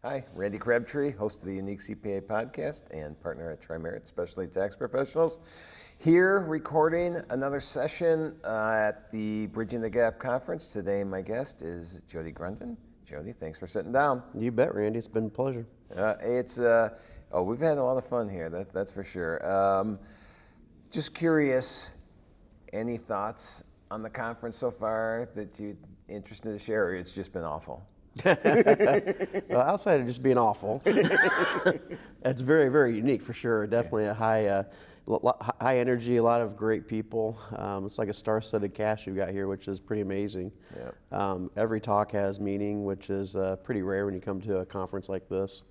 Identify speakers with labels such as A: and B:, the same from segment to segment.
A: Hi, Randy Crabtree, host of the Unique CPA podcast and partner at Tri-Merit Specialty Tax Professionals. Here recording another session at the Bridging the Gap conference. Today my guest is Jody Grunden. Jody, thanks for sitting down.
B: You bet, Randy. It's been a pleasure.
A: We've had a lot of fun here, that's for sure. Just curious, any thoughts on the conference so far that you're interested to share, or it's just been awful?
B: Well, outside of just being awful, it's very, very unique for sure. Definitely a high energy, a lot of great people. It's like a star-studded cast you've got here, which is pretty amazing.
A: Yeah.
B: Every talk has meaning, which is pretty rare when you come to a conference like this.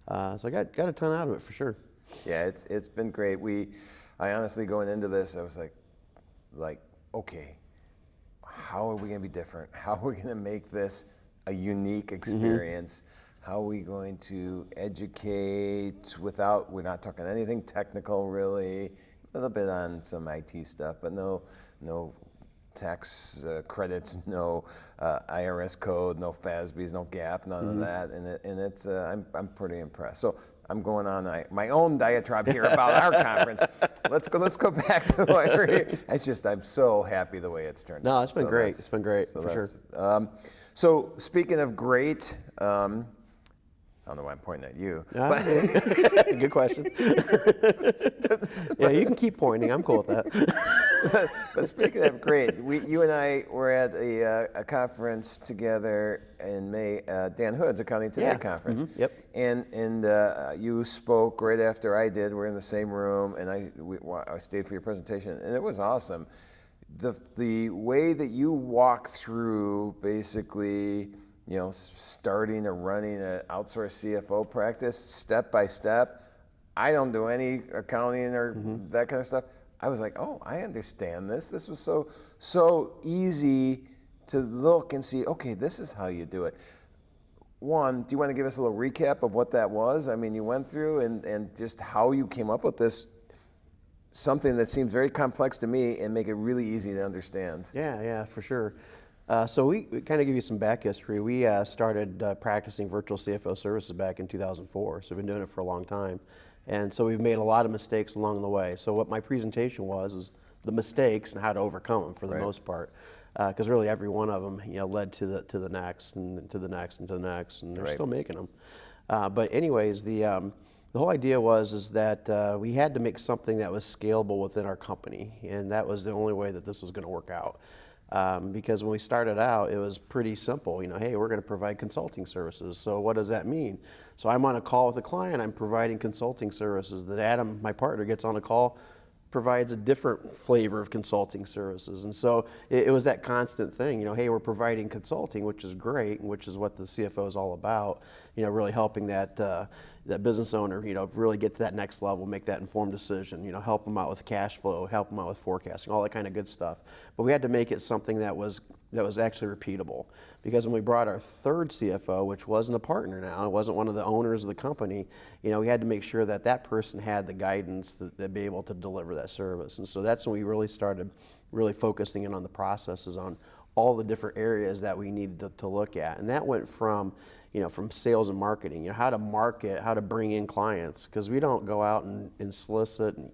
B: So I got a ton out of it for sure.
A: Yeah, it's been great. I honestly, going into this, I was like, okay, how are we going to be different? How are we going to make this a unique experience? How are we going to educate we're not talking anything technical really, a little bit on some IT stuff, but no tax credits, no IRS code, no FASBs, no GAAP, none of that, and it's I'm pretty impressed. So I'm going on my own diatribe here about our conference. Let's go back to what we're here. It's just I'm so happy the way it's turned out.
B: No, it's been great. It's been great for sure.
A: So speaking of great, I don't know why I'm pointing at you. But
B: good question. Yeah, you can keep pointing. I'm cool with that.
A: But speaking of great, you and I were at a conference together in May, Dan Hood's Accounting Today conference.
B: Mm-hmm. Yep.
A: And you spoke right after I did. We're in the same room, and I stayed for your presentation, and it was awesome. The way that you walk through basically, starting or running an outsource CFO practice step by step. I don't do any accounting or that kind of stuff. I was like, oh, I understand this. This was so easy to look and see, okay, this is how you do it. One, do you want to give us a little recap of what that was? I mean, you went through and just how you came up with this, something that seems very complex to me, and make it really easy to understand.
B: Yeah, for sure. So we kind of give you some back history. We started practicing virtual CFO services back in 2004, so we've been doing it for a long time. And so we've made a lot of mistakes along the way. So what my presentation was is the mistakes and how to overcome them for the most part. Because really every one of them led to the next and to the next and to the next, and they're still making them. But anyways, the whole idea is that we had to make something that was scalable within our company, and that was the only way that this was going to work out. Because when we started out, it was pretty simple. Hey, we're going to provide consulting services. So what does that mean? So I'm on a call with a client. I'm providing consulting services. Then Adam, my partner, gets on a call, provides a different flavor of consulting services. And so it was that constant thing. Hey, we're providing consulting, which is great, which is what the CFO is all about. Really helping that business owner, really get to that next level, make that informed decision, help them out with cash flow, help them out with forecasting, all that kind of good stuff. But we had to make it something that was actually repeatable. Because when we brought our third CFO, which wasn't a partner now, it wasn't one of the owners of the company, we had to make sure that person had the guidance to be able to deliver that service. And so that's when we really started focusing in on the processes, on all the different areas that we needed to look at. And that went from sales and marketing, how to market, how to bring in clients, because we don't go out and solicit and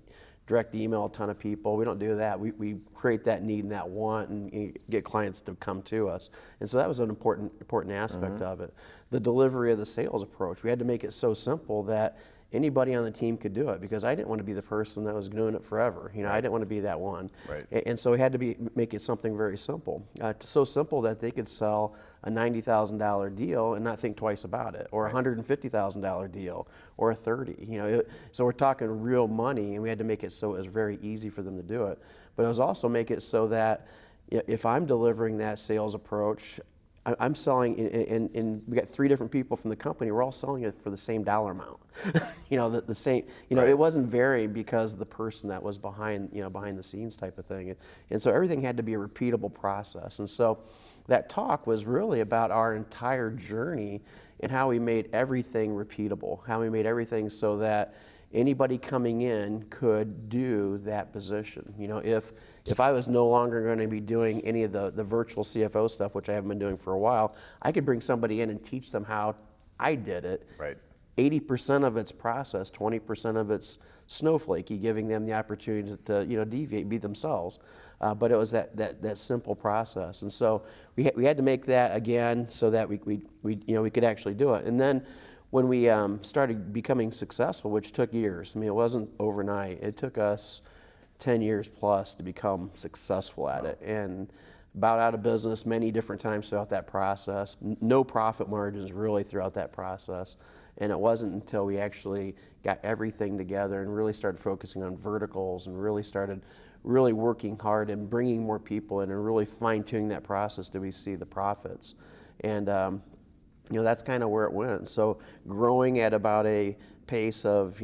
B: direct email a ton of people. We don't do that. We create that need and that want and get clients to come to us. And so that was an important aspect of it. The delivery of the sales approach, we had to make it so simple that anybody on the team could do it, because I didn't want to be the person that was doing it forever. I didn't want to be that one.
A: Right.
B: And so we had to make it something very simple. So simple that they could sell a $90,000 deal and not think twice about it, or a $150,000 deal, or a 30. So we're talking real money, and we had to make it so it was very easy for them to do it. But it was also make it so that if I'm delivering that sales approach, I'm selling, and we got 3 different people from the company. We're all selling it for the same dollar amount. The same. It wasn't varied because of the person that was behind the scenes type of thing. And so everything had to be a repeatable process. And so that talk was really about our entire journey and how we made everything repeatable, how we made everything so that anybody coming in could do that position. If I was no longer going to be doing any of the virtual CFO stuff, which I haven't been doing for a while, I could bring somebody in and teach them how I did it.
A: Right.
B: 80% of it's process, 20% of it's snowflakey, giving them the opportunity to deviate, be themselves. But it was that simple process, and so we had to make that again so that we could actually do it. And then when we started becoming successful, which took years. I mean, it wasn't overnight. It took us 10 years plus to become successful at it, and about out of business many different times throughout that process. No profit margins really throughout that process. And it wasn't until we actually got everything together and really started focusing on verticals and really started working hard and bringing more people in and really fine-tuning that process did we see the profits. And that's kind of where it went. So growing at about a pace of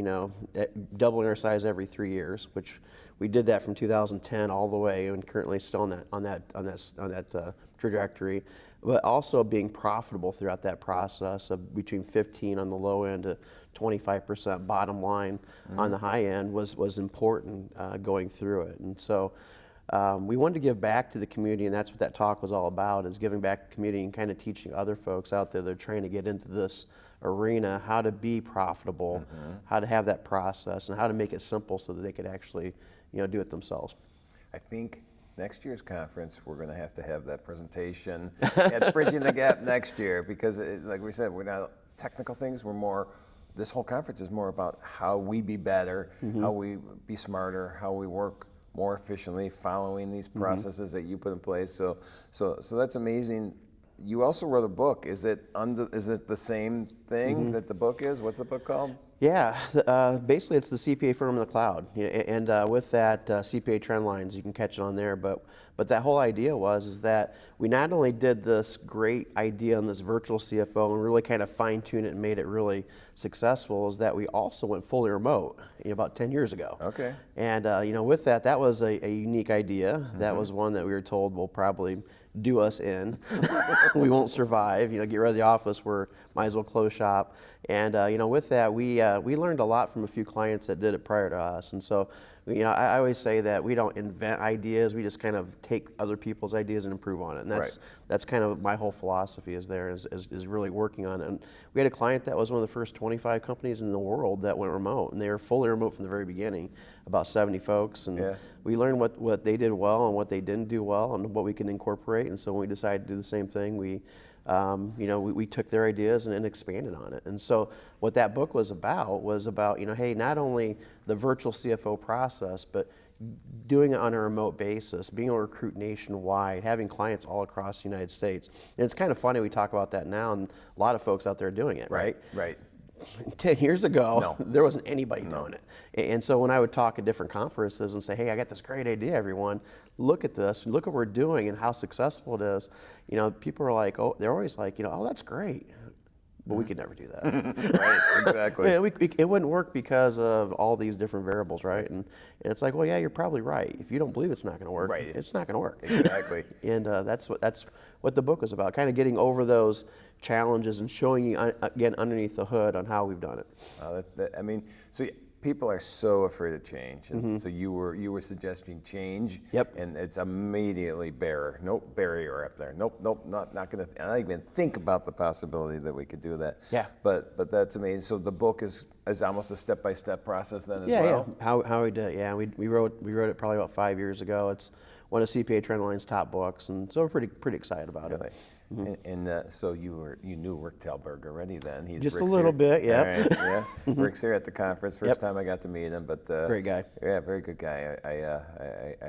B: doubling our size every 3 years, which we did that from 2010 all the way, and currently still on that trajectory. But also being profitable throughout that process of between 15 on the low end to 25% bottom line on the high end was important going through it. And so we wanted to give back to the community, and that's what that talk was all about, is giving back to the community and kind of teaching other folks out there that are trying to get into this arena how to be profitable, how to have that process, and how to make it simple so that they could actually do it themselves.
A: I think next year's conference, we're going to have that presentation at Bridging the Gap next year, because like we said, we're not technical things. This whole conference is more about how we be better, how we be smarter, how we work more efficiently, following these processes that you put in place. So that's amazing. You also wrote a book. Is it the same thing that the book is? What's the book called?
B: Yeah, basically it's the CPA firm in the cloud, and with that CPA trend lines, you can catch it on there. But that whole idea is that we not only did this great idea on this virtual CFO and really kind of fine-tuned it and made it really successful, is that we also went fully remote about 10 years ago.
A: Okay.
B: And with that was a unique idea. That was one that we were told will probably do us in. We won't survive. Get rid of the office. Might as well close shop. And with that, we learned a lot from a few clients that did it prior to us. And so, I always say that we don't invent ideas. We just kind of take other people's ideas and improve on it. And that's kind of my whole philosophy is really working on it. And we had a client that was one of the first 25 companies in the world that went remote, and they were fully remote from the very beginning, about 70 folks. And we learned what they did well and what they didn't do well and what we can incorporate. And so when we decided to do the same thing, we took their ideas and expanded on it. And so what that book was about, hey, not only the virtual CFO process, but doing it on a remote basis, being able to recruit nationwide, having clients all across the United States. And it's kind of funny we talk about that now, and a lot of folks out there are doing it, right?
A: Right.
B: 10 years ago, there wasn't anybody doing it. And so when I would talk at different conferences and say, hey, I got this great idea, everyone, look at this, look what we're doing and how successful it is, people are like, they're always like, oh, that's great. But we could never do that.
A: Right, exactly.
B: It wouldn't work because of all these different variables, right? And it's like, well, yeah, you're probably right. If you don't believe it's not going to work, it's not going to work.
A: Exactly.
B: And that's what the book was about, kind of getting over those challenges and showing you, again, underneath the hood on how we've done it.
A: So people are so afraid of change, and so you were suggesting change.
B: Yep.
A: And it's immediately barrier up there. Nope, not going to. I don't even think about the possibility that we could do that.
B: Yeah.
A: But that's amazing. So the book is almost a step-by-step process then as well.
B: Yeah. How we did it. Yeah, we wrote it probably about 5 years ago. It's one of CPA Trendline's top books, and so we're pretty excited about it.
A: And so you knew Rick Talberg already then. He's
B: just
A: Rick's
B: a little
A: here.
B: bit, yeah.
A: All right, yeah. Rick's here at the conference. First time I got to meet him, but
B: great guy.
A: Yeah, very good guy. I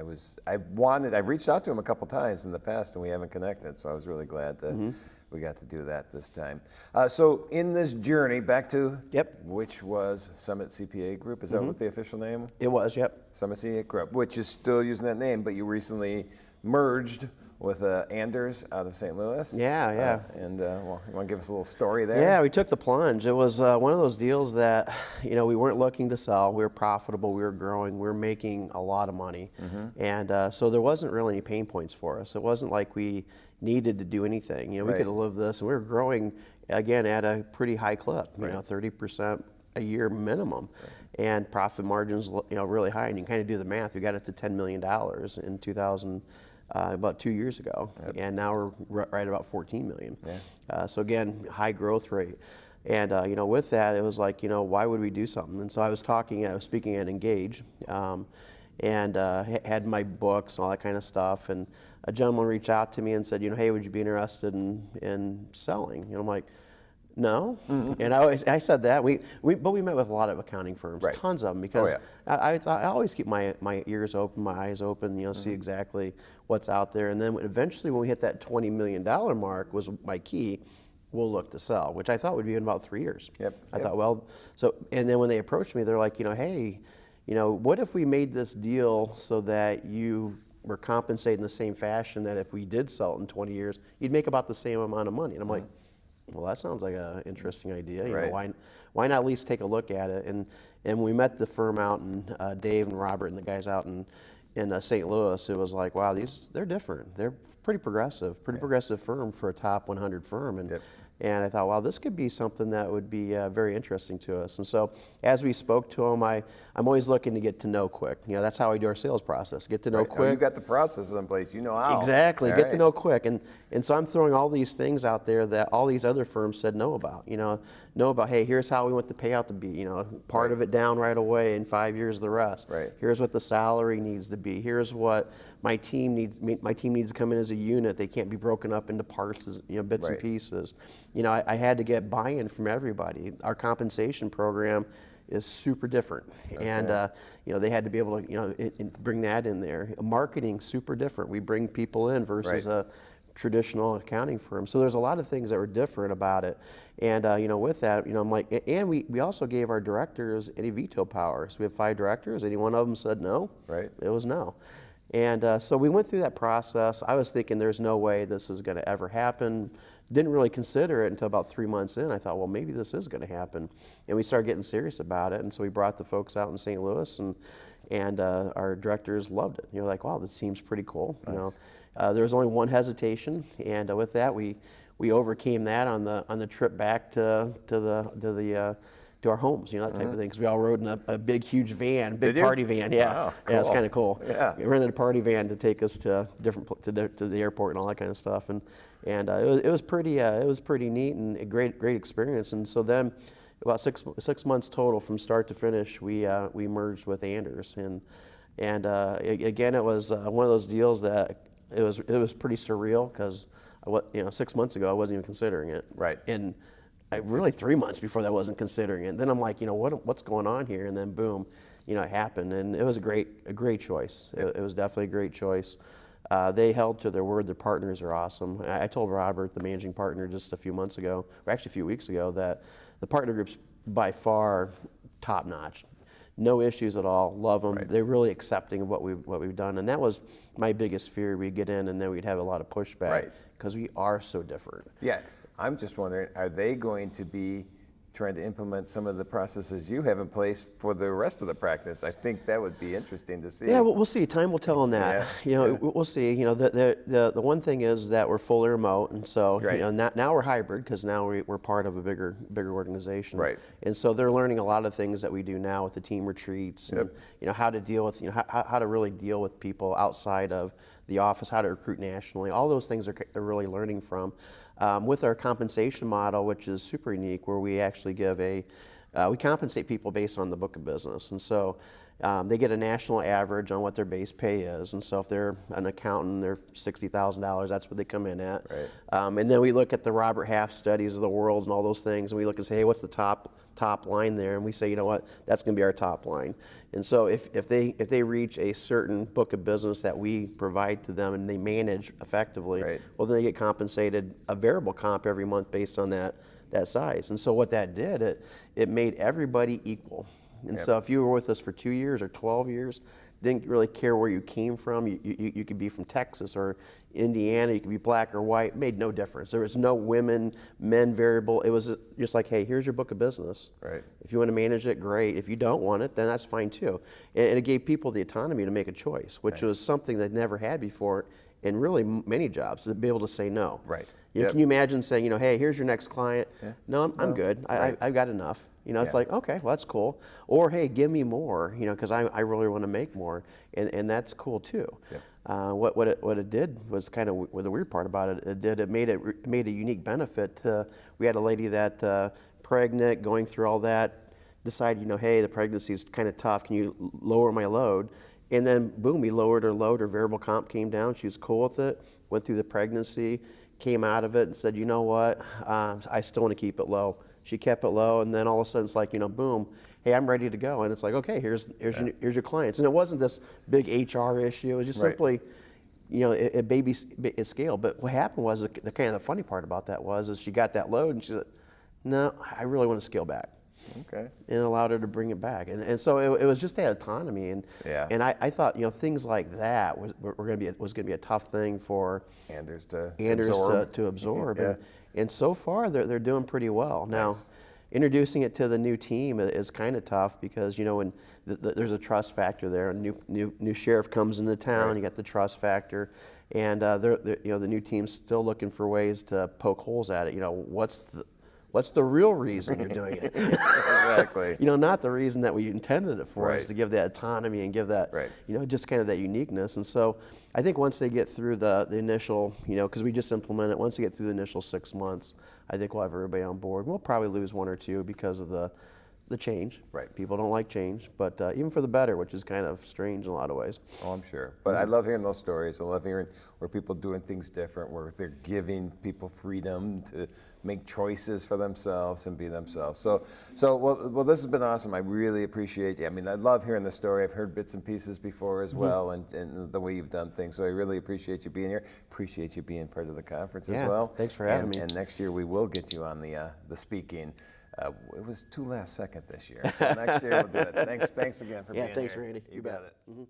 A: reached out to him a couple times in the past, and we haven't connected. So I was really glad that we got to do that this time. So in this journey back to which was Summit CPA Group. Is that what the official name?
B: It was. Yep.
A: Summit CPA Group, which is still using that name, but you recently merged with Anders out of St. Louis.
B: Yeah.
A: And you want to give us a little story there?
B: Yeah, we took the plunge. It was one of those deals that, we weren't looking to sell. We were profitable. We were growing. We were making a lot of money. And so there wasn't really any pain points for us. It wasn't like we needed to do anything. We could have lived this. And we were growing, again, at a pretty high clip, 30% a year minimum. And profit margins, really high. And you can kind of do the math. We got it to $10 million in 2000. About 2 years ago, and now we're right about 14 million. So again, high growth rate. And with that, it was like, why would we do something? And so I was speaking at Engage, and had my books and all that kind of stuff. And a gentleman reached out to me and said, hey, would you be interested in selling? And I'm like, no. And I said that. But we met with a lot of accounting firms,
A: Right.
B: tons of them, because
A: yeah.
B: I thought I always keep my ears open, my eyes open, see exactly what's out there. And then eventually, when we hit that $20 million mark, was my key. We'll look to sell, which I thought would be in about 3 years. I thought, well, and then when they approached me, they're like, hey, what if we made this deal so that you were compensated in the same fashion that if we did sell it in 20 years, you'd make about the same amount of money? And I'm like, well, that sounds like an interesting idea. You know, why not at least take a look at it? And we met the firm out, and Dave and Robert and the guys out in St. Louis. It was like, wow, they're different. They're pretty progressive firm for a top 100 firm. And I thought, wow, this could be something that would be very interesting to us. And so as we spoke to them, I'm always looking to get to know quick. That's how we do our sales process. Get to know quick.
A: Oh, you got the process in place. You know how.
B: Exactly.
A: All
B: Get to know quick. And so I'm throwing all these things out there that all these other firms said no about. Know about, hey, here's how we want the payout to be. Part of it down right away, in 5 years the rest. Here's what the salary needs to be. Here's what my team needs. My team needs to come in as a unit. They can't be broken up into parts, bits and pieces. I had to get buy-in from everybody. Our compensation program is super different, and they had to be able to bring that in there. Marketing, super different. We bring people in versus a traditional accounting firm. So there's a lot of things that were different about it. And with that, I'm like, and we also gave our directors any veto power. So we have 5 directors. Any one of them said no, it was no. And so we went through that process. I was thinking there's no way this is going to ever happen. Didn't really consider it until about 3 months in. I thought, well, maybe this is going to happen. And we started getting serious about it. And so we brought the folks out in St. Louis, and our directors loved it. Like, wow, this seems pretty cool.
A: Nice.
B: There was only one hesitation, and with that, we overcame that on the trip back to our homes, that type of thing. Because we all rode in a big, huge van, big party van. Yeah,
A: wow,
B: yeah, it's
A: cool.
B: kind of cool.
A: Yeah,
B: we rented a party van to take us to to the airport and all that kind of stuff, and it was pretty neat and a great experience. And so then, about six months total from start to finish, we merged with Anders, and again, it was one of those deals that it was pretty surreal, because 6 months ago I wasn't even considering it. And really 3 months before that, I wasn't considering it. And then I'm like, what's going on here? And then boom, it happened, and it was a great choice. It was definitely a great choice. They held to their word. Their partners are awesome. I told Robert, the managing partner, just a few weeks ago, that the partner group's by far top notch. No issues at all. Love them. They're really accepting of what we've done, and that was my biggest fear. We'd get in, and then we'd have a lot of pushback, because we are so different.
A: Yeah, I'm just wondering, are they going to be trying to implement some of the processes you have in place for the rest of the practice? I think that would be interesting to see.
B: Yeah, we'll see. Time will tell on that. We'll see. The one thing is that we're fully remote, and so now we're hybrid, because now we're part of a bigger organization. And so they're learning a lot of things that we do now with the team retreats, and how to deal with how to really deal with people outside of the office, how to recruit nationally. All those things they're really learning from. With our compensation model, which is super unique, where we actually give we compensate people based on the book of business. And so they get a national average on what their base pay is. And so if they're an accountant, they're $60,000, that's what they come in at. And then we look at the Robert Half studies of the world and all those things, and we look and say, hey, what's the top line there? And we say, you know what, that's going to be our top line. And so if they reach a certain book of business that we provide to them and they manage effectively, well, then they get compensated a variable comp every month based on that size. And so what that did, it made everybody equal. And so if you were with us for 2 years or 12 years, didn't really care where you came from. You could be from Texas or Indiana. You could be black or white. It made no difference. There was no women, men variable. It was just like, hey, here's your book of business. If you want to manage it, great. If you don't want it, then that's fine too. And it gave people the autonomy to make a choice, which was something they'd never had before in really many jobs, to be able to say no. Can you imagine saying, hey, here's your next client? No, I'm good. I've got enough. It's like, okay, well, that's cool. Or, hey, give me more, because I really want to make more, and that's cool too. What it did was kind of the weird part about it. It made a unique benefit. We had a lady that pregnant, going through all that, decide, hey, the pregnancy is kind of tough. Can you lower my load? And then boom, we lowered her load. Her variable comp came down. She was cool with it. Went through the pregnancy, came out of it, and said, you know what? I still want to keep it low. She kept it low, and then all of a sudden it's like, boom, hey, I'm ready to go. And it's like, okay, here's your clients. And it wasn't this big HR issue. It was just simply, it scaled. But what happened was the kind of the funny part about that is she got that load, and she said, no, I really want to scale back.
A: Okay.
B: And it allowed her to bring it back. And so it was just that autonomy. And I thought, things like that was going to be a tough thing for
A: Anders to
B: absorb.
A: Yeah.
B: And so far they're doing pretty well. Now, introducing it to the new team is kind of tough because when there's a trust factor there. A new sheriff comes into town, you got the trust factor, and the new team's still looking for ways to poke holes at it. What's the real reason you're doing it?
A: Exactly.
B: Not the reason that we intended it for, is to give that autonomy and give that,
A: Right.
B: just kind of that uniqueness. And so I think once they get through the initial, because we just implemented, once they get through the initial 6 months, I think we'll have everybody on board. We'll probably lose one or two because of the change.
A: Right.
B: People don't like change, but even for the better, which is kind of strange in a lot of ways.
A: Oh, I'm sure. But I love hearing those stories. I love hearing where people doing things different, where they're giving people freedom to make choices for themselves and be themselves. So well, this has been awesome. I really appreciate you. I mean, I love hearing the story. I've heard bits and pieces before as well, and the way you've done things. So I really appreciate you being here. Appreciate you being part of the conference as well.
B: Thanks for having me.
A: And next year we will get you on the speaking. It was too last second this year, so next year we'll do it. Thanks again for being here.
B: Yeah, thanks, Randy.
A: You got it.